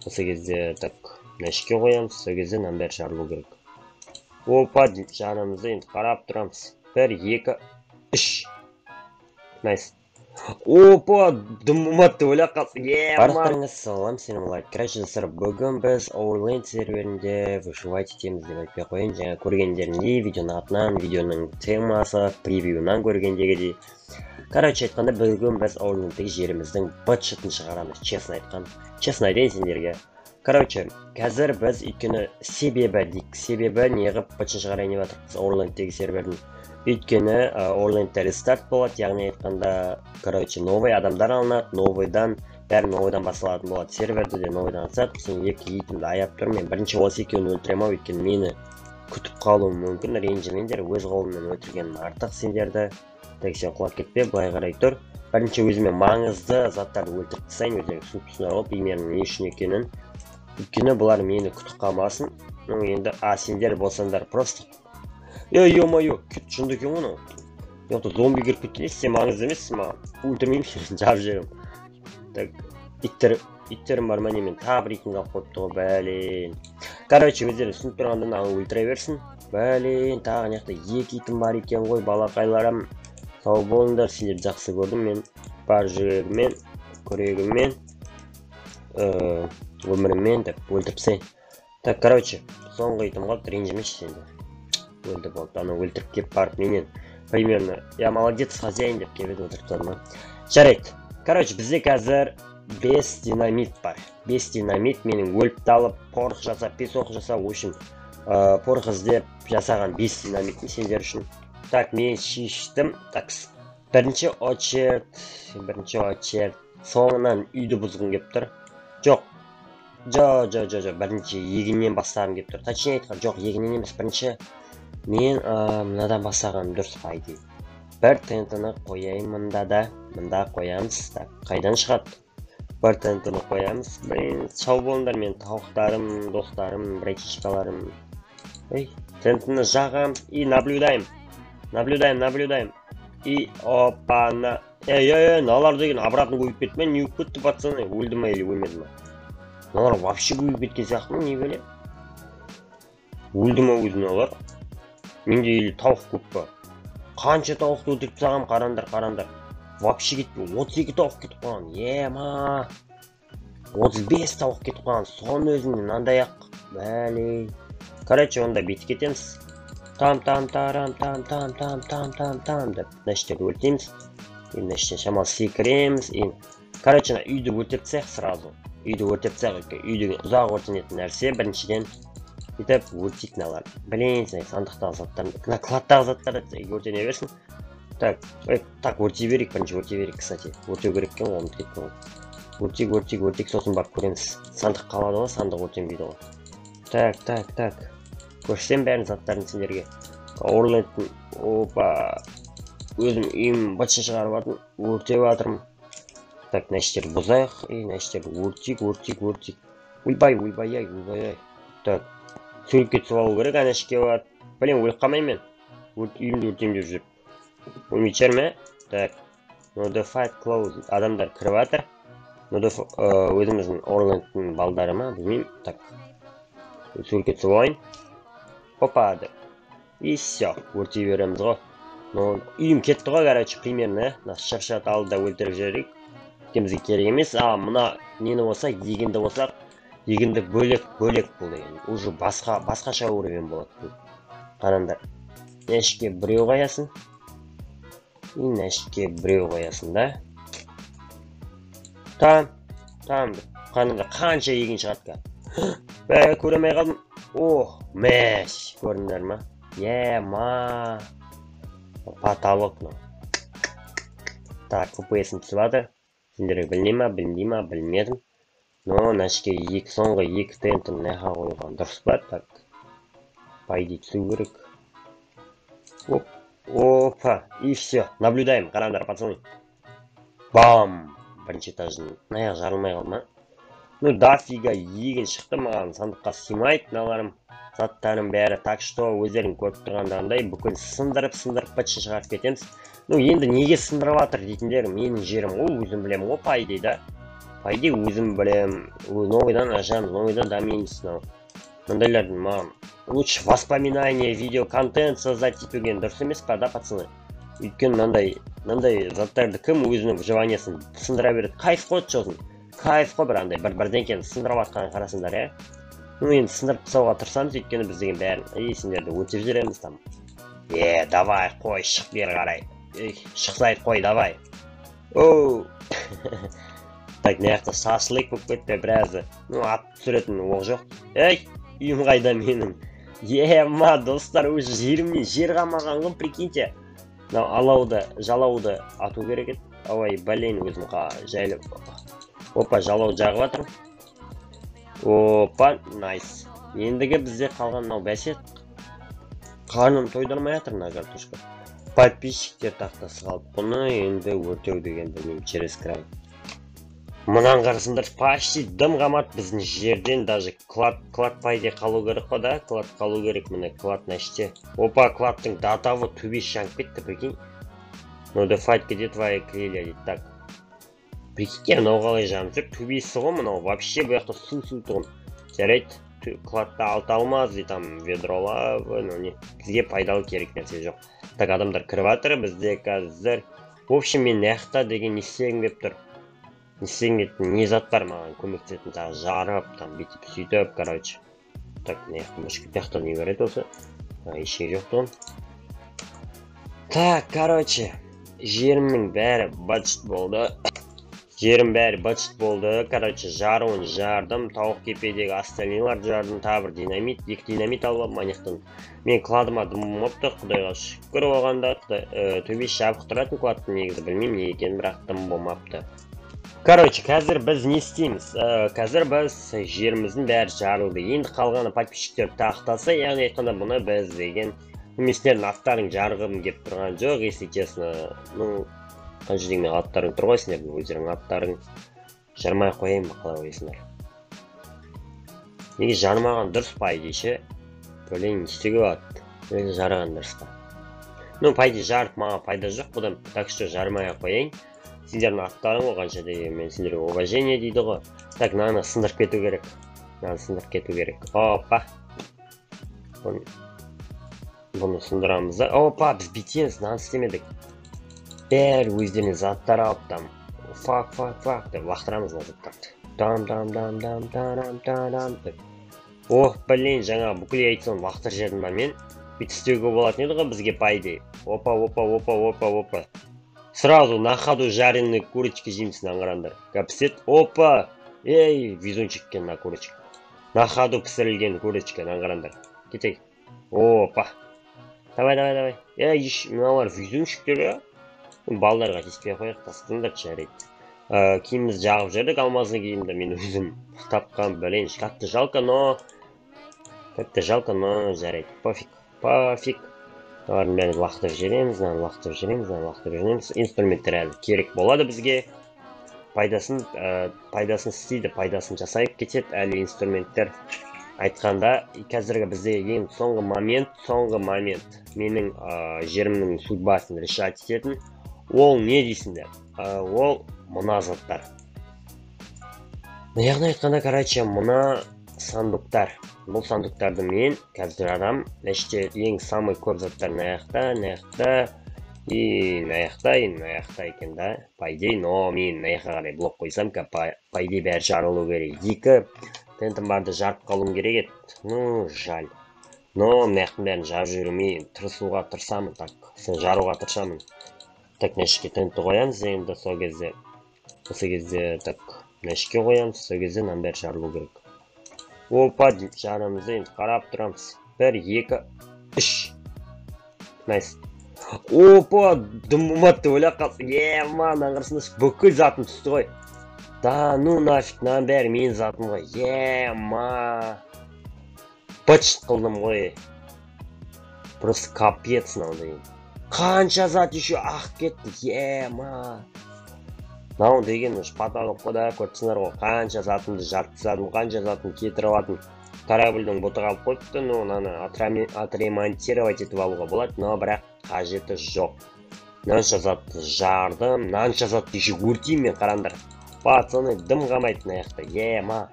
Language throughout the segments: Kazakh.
Осы кезде так нәшке қоямыз, сол кезде мынаның бәрі жарылу керек. Опа, жанымызды енді қарап тұрамыз. 1, 2, 3. Найс. Опа, дымыматты ойлап қалсын. Барлықтарыңыз салам, сенім лайк. Короче, достар, бүгін біз Overland серверінде выживать етеміз деп айтпай қояйын. Жаңа көргендеріңдей видеоның атынан, видеоның темасы, превьюнан көргендегідей. Короче, айтқанда бүгін біз Overland'дегі жеріміздің быт-шытын шығарамыз, честно айтқан. Честно айтайын сендерге. Короче, қазір біз өйткені себебі неғып бытшын шығарайын деп жатырмыз Overland'дегі сервердің. Өйткені Overland'да рестарт болады, яғни айтқанда, короче, новый адамдар алынады, бәрі новыйдан басталатын болады. Серверді де новыйдан атсады, сен екі итімді аяп тұр, мен бірінші осы екеуін өлтірем-ау, өйткені мені күтіп қалуым мүмкін, ренжімеңдер, өз қолыммен өлтіргенім артық сендерді. Так, сен құлап кетпе, былай қарай тұр. Бірінші өзіме маңызды заттарды өлтіріп тастайын, өздерің түсініп ғой, примерно не үшін екенін. Өйткені бұлар мені күтіп қалмасын. Енді сендер болсаңдар просто ё-моё, кет шынды екен ғой. Енді зомби кіріп кеткен, сен маңызды емессің маған. Өлтірмеймін, жап жерім. Так, иттерім бар ма немен тағы бір итін қалып қойыпты ғой, бәлен. Короче, өздері түсініп тұрғанда аңы өлтіре берсін. Бәлен, тағы неқта екі итім бар екен ғой, балақайларым. Сау болыңдар, сендерді жақсы көрдім мен. Бар жүрегіммен, көрегіммен, өміріммен деп өлтіріпсен. Так, короче, соңғы итім қалды, ренжімеші сенде. Өлді болды, аны өлтіріп кеп барып менен. Примерно, я молодец хозяин деп кебеді өлтіріп тұрды. Жарайды. Короче, бізде қазір 5 динамит бар. 5 динамит менің өліп талып, порох жасап, 5 оқ жасап, в общем, порох іздеп жасаған 5 динамит сендер үшін. Так, мен шештім. Так, бірінші очерт, соңынан үйді бұзғым кеп тұр. Жоқ, бірінші егіннен бастағым кеп тұр. Точнее айтқан, жоқ, егіннен емес, бірінші мен мынадан бастағым дұрыс пайды. Бір тентіні қояйын мында қоямыз. Так, қайдан шығады? Бір тентіні қоямыз. Блин, сау болыңдар, мен тауықтарым, достарым, братишкаларым. Тентіні жағамыз и наблюдаем. И опана. Налар деген обратно көйіп кетті ме? Не өйіп кетті, пацаны? Өлді ма или өлмеді ма? Налар вообще көйіп кеткен сияқты ма? Не білем? Өлді ма өзін олар? Менде или тауық көп па? Қанша тауықты өлтіріп тастағам, қарандар. Вообще кетпей, 32 тауық кетіп қалған. Ема! 35 тауық кетіп қалған. Соның өзінде мынандай-ақ. Бәлей. Короче, онда бетіп кетеміз. Там деп нәштерді өлтеміз. Нәштен шамал секіреміз. Короче, үйді өлтепсек сразу. Үйдегі ұзақ өртенетін нәрсе біріншіден етіп өртейік налар. Білейін, сандықтағы заттарын, кладтағы заттарды өртене берсін. Так, өртей берейік, кстати. Өртеу керек кен, оны кеткен. Өртейік, сосын барып көреміз. Сандық қалады ғой, сандық өртенбейді ғой. Так. Көрсем бәрін заттарын сендерге. Overland'тың, өзім үйім бытшы шығарып атын, өртеп атырмын. Так, нәштерді бұзайық, нәштерді өртейік. Өлбай. Так, суретке түсіп алу керек, әнәшке бат. Блин, өліп қалмай мен. Үйімді өртем деп жүріп. Өлмейшер ме? Так, no the fight close. Адамдар кіріп атыр. Өзіміздің Overland'тың балдары ма? Білмеймін. Так, суретке түсіп алайын. Опа, и все, өртей береміз ғой. Үйім кетті ғой, короче, примерно, шыршат алды да өлтіріп жіберейік. Кемізге керек емес. Мына нені болса, егінді болсақ, егінді бөлек бұл деген. Уже басқаша уровень болады. Қарандар. Нәшке біреу қоясын. Нәшке біреу қоясын, да? Там. Қарандар, қанша егін шығады ка? Көремей қалдым. Мәш, көріңдер ма? Ема. Потолок, Так, FPS-ін түсіп атыр. Сендерге білмей ма, білмедім. Нәшке соңғы 2 тентін нәға қойған дұрыс па? Так, пайды түсу керек. Опа, и все. Наблюдаем, қарандар, пацаны. Бам! Бірінші этажын наяқ жарылмай қалды ма? Дофига егін шықты, маған сандыққа сыймайды, наларым. Заттарым бәрі, так что өздерің көріп тұрғандағындай бүкіл сындырып бытшын шығарып кетеміз. Енді неге сындырып атыр дейтіндер, менің жерім ғой, өзім білем ғой, пайды да. по идее өзім білем, новыйдан ашамыз, новыйдан дамимыз. Мындайлардың маған лучше воспоминания, видео контент создать етуген дұрыс емес па, да, пацаны? Өйткені мынандай заттарды кім өзінің выживаниясын сындыра береді? Кайф қой чосын. Кайф қой бір андай бірдеңкені сындырып атқанын қарасыңдар, иә? Енді сындырып тастауға тырысамыз, өйткені біз деген бәрін сендерді өтеп жүреміз там. Давай, қой, шық бері қарай. Шықсайық, қой, давай. Оу. Так, неяқта шашлык болып кетті біразы. Ат түсіретін оқ жоқ. Үйім қайда менің? Достар, уже жерімнен жер қалмаған ғой, прикиньте. Алауды, жалауды ату керек еді. Ой, блин, өзім жайлы. Опа, жалау жағып атырмын. Опа, найс. Ендігі бізде қалған бәсе. Қарным тойдырмай атыр мына картошка. Подписчиктер тақтасы қалып, бұны енді өртеу деген білмеймін, через край. Мұнан қарасындар почти дым қамат біздің жерден, даже клад пайде қалу керек қой, да? Клад қалу керек, міне клад нәште. Опа, кладтың датавы төбесі жанып кетті, прикинь. No fight где твои крылья, дейді, так. Прикинь, мынау қалай жанып жүр, төбесі ғой мынау, вообще бұл жақта су тұғын. Жарайды, кладта 6 алмаз, там ведрола, бізге пайдалы керек нәрсе жоқ. Так, адамдар кіріп атыр, бізде қазір. В общем, мен нәқта деген не істегім деп тұр. Не істегім деп не заттар маған көмектесетін, тағы жарып, там бүйтіп сөйтіп, короче. Так, нәқта не көреді осы? Ешке жоқ тұғын. Так, короче, жерімнің бәрі бачыт болды. Жерім бәрі бачыт болды. Короче, жаруын жардым. Тауық кепедегі остальнылар жардым. Табір динамит. 2 динамит алып манияқтан. Мен кладыма дымыпты. Құдайға шүкір оғанда. Төбесі жабық тұратын кладты негізі. Білмеймін не екен, бірақ дым болмапты. Короче, қазір біз не істейміз? Қазір біз жеріміздің бәрі жарылды. Енді қалғаны подписчиктер тақтасы. Яғни айтқанда бұны біз деген неместердің аттарын жарғым кеп тұрған жоқ, если честно. Қанша деген аттарың тұр ғой, сендердің өздерің аттарың жармай қойайын ба, қалай ойлайсыңдар? Неге жармаған дұрыс па дейші? Блин, істеге болады. Неге жарған дұрыс па? Пайда жарып маған пайда жоқ, бұдан так что жармай қойайын. Сендердің аттарың ғой қанша деген, мен сендерге уважение дейді ғой. Так, мынаны сындырып кету керек. Опа. Бұны сындырамыз да. Опа, біз битеміз, мынаны істемедік. Бәрі өздеріне заттар алып там. Фак деп лақтырамыз на заттарды. Блин, жаңа бүкіл яйцаны лақтыр жердім ба мен. Бүйтіп істеуге болатын еді ғой бізге пайде. Опа. Сразу на ходу жареный курочки жеймсің аңғарандар. Капсет. Опа. Везунчик кен на курочка. На ходу пісірілген курочка аңғарандар. Кетейік. Опа. Давай. Мыналар везунчиктер, я? Балдарға тиіспей қояқ, тастыңдар жарайды. Киіміміз жағып жүрдік, алмазын киімді мен өзім тапқан, блин, қатты жалко, но жарайды. Пофиг. Олардың бәрін лақтырып жібереміз. Инструменттер әлі керек болады бізге. Пайдасын істейді, пайдасын жасайып кетеді әлі инструменттер. Айтқанда, қазіргі бізде ең соңғы момент, менің жерімнің судьбасын решать ететін. Ол не дейсіңдер? Ол мұна заттар. Яғни айтқанда, короче, мұна сандуктар. Бұл сандуктарды мен қазір адам, ең самый көп заттар наяқта екен да. Пайдей, но мен наяққа қарай блок қойсам, пайдей бәрі жарылу керек. 2 тентім барды жарып қалуым керек еді. Жаль. Но наяқтың бәрін жарып жүрмей, тырысуға тырысамын, так, жаруға тырысамын. Так, нәшке тентті қоямыз, енді сол кезде, так, нәшке қоямыз, сол кезде нам бәрі жарылу керек. Опа, жарымызды енді қарап тұрамыз. 1, 2, 3. Найс. Опа, дымыматты ойлап қалсын. Аңғырсында бүкіл затын түсті ғой. Да, нафиг, нам бәрі мен затым ғой. Бачыт қылдым ғой. Просто капец нау деген. Қанша зат еще ақ кетті, Нау деген шпаталық қода көртсіңдер ғой. Қанша затымды жартысадым, қанша затым кетіріп атым. Корабльдің бұты қалып қойыпты, оны отремонтировать етіп алуға болады, но бірақ қажеті жоқ. Мынанша затты жардым, мынанша затты еще өртеймін мен, қараңдар. пацаны дым қалмайды мына жақта. Ема.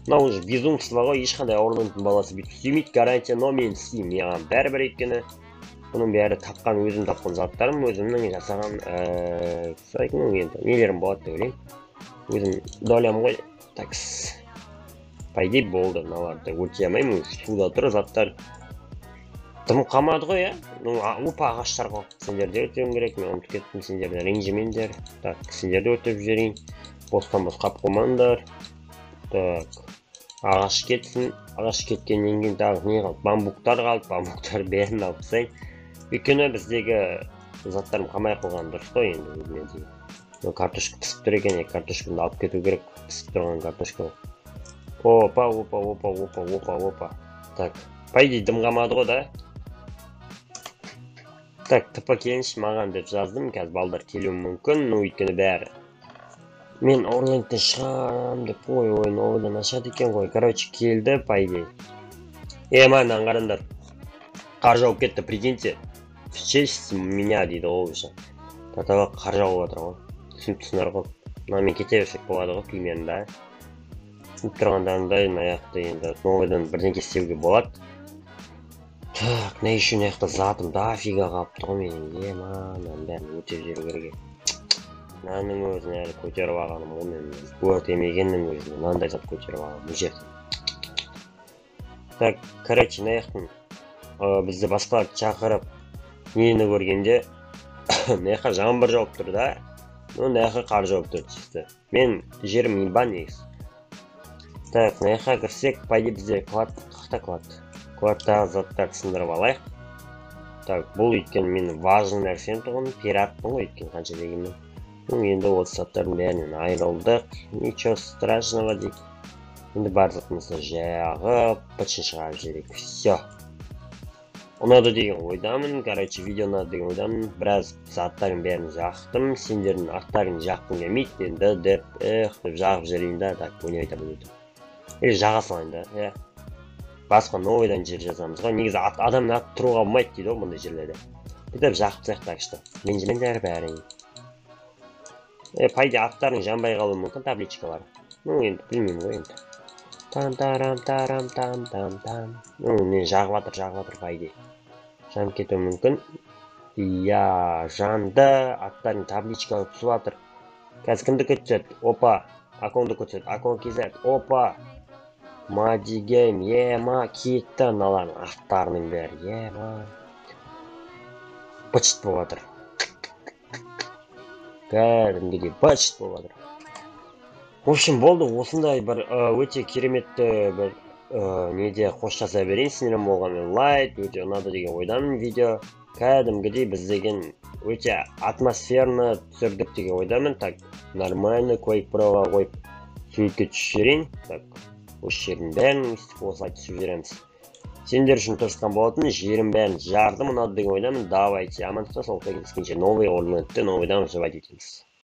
Мынау уже безумство ғой, ешқандай орнының баласы бүйтіп істемейді, гарантия, но мен істеймін. Маған бәрібір еткені бұның бәрі тапқан, өзім тапқан заттарым, өзімнің жасаған енді нелерім болады деп ойлаймын. Өзім долям ғой. Такс. По идее болды, мыналарды өлтіре алмаймын, суда тұр заттар. Дым қалмады ғой, иә? Ну, опа, ағаштар ғой. Сендерді өтеуім керек, мен ұмытып кеттім, сендерді ренжімеңдер. Так, сендерді өтіп жіберейін. Бостан бос қап қоймаңдар. Так, ағаш кетсін. Ағаш кеткеннен кейін тағы не қалды? Бамбуктар қалды, бамбуктар бәрін алып тастайын. Өйткені біздегі заттарым қалмай қойған дұрыс қой енді өзіме дейін. Картошка пісіп тұр екен, картошканы алып кету керек, пісіп тұрған картошка. Опа, опа, опа, опа, опа, опа. Так, по идее дым қалмады ғой, да? Так, тіпі келінші маған деп жаздым, қазір балдар келуі мүмкін, но өйткені бәрі. Мен Орлендтен шығам деп, ойын ойдан ашады екен ғой. Короче, келді, по идее. Маған қарандар. Қар жауып кетті, прикиньте. В честь меня дейді ғой уже. Татаға қар жауып отыр ғой. Түсініп ғой. Мен кете берсек болады ғой, примерно, да. Түсініп тұрғандарында аяқты енді новыйдан бірден істеуге болады. Так, не еще не жақта затым дофига қалып тұр ғой менің. Мынаны бәрін өтеп жүру керек. Мынаның өзін әлі көтеріп алғаным ғой мен. Өртемегеннің өзін мынандай зат көтеріп алғаным бұл жерден. Так, короче, мына жақтан бізді басқаларды шақырып нені көргенде мына жаққа жаңбыр жауып тұр да. Мына жаққа қар жауып тұр чисто. Мен жерім ебан негізі. Так, мына жаққа кірсек, по идее бізде клад, қақта клад. Кладтағы заттарды сындырып алайық. Так, бұл өйткені менің важный нәрсем тұғын, пиратпын ғой өйткені қанша дегенмен. Енді осы заттардың бәрінен айырылдық. Ничего страшного дейік. Енді бар затымызды жағып, бытшын шығарып жіберейік. Все. Ұнады деген ойдамын, короче, видео ұнады деген ойдамын. Біраз заттардың бәрін жақтым, сендердің аттарын жаққым келмейді, енді деп жағып жіберейін да, так, ойнай айтамын өйтіп. Или жаға салайын да, басқа новыйдан жер жазамыз ғой. Негізі адамның аты тұруға болмайды дейді ғой бұндай жерлерде. Бүйтіп жақып таяқ так что. Ренжімеңдер бәрін. По идее аттардың жанбай қалуы мүмкін табличкалар. Ну енді білмеймін ғой енді. Там. Ну мен жағып жатыр по идее. Жанып кетуі мүмкін. Иә, жанды, аттардың табличкалары түсіп жатыр. Қазір кімді көтсет? Опа, аконды көтсет, акон кезет. Опа. Мадигейм, ема, кетті аналардың аттарының бәрі, ема. Бычыт болып жатыр. Кәдімгідей бычыт болып жатыр. В общем, болды, осындай бір өте кереметті бір неде қоштаса берейін, сендермен болғанмен лайк, өте ұнады деген ойдамын видео. Кәдімгідей біз деген өте атмосферно түсірдік деген ойдамын. Так, нормально Quake Pro'ға қойып суретке түсіп жіберейін. Так, осы жердің бәрін осылай түсіп жібереміз. Сендер үшін тырысқан болатын, жерін бәрін жардым, ұнады деген ойдамын. Давайте амандықта сол кездескенше новый орнатты, новыйдан жыбайт етеміз.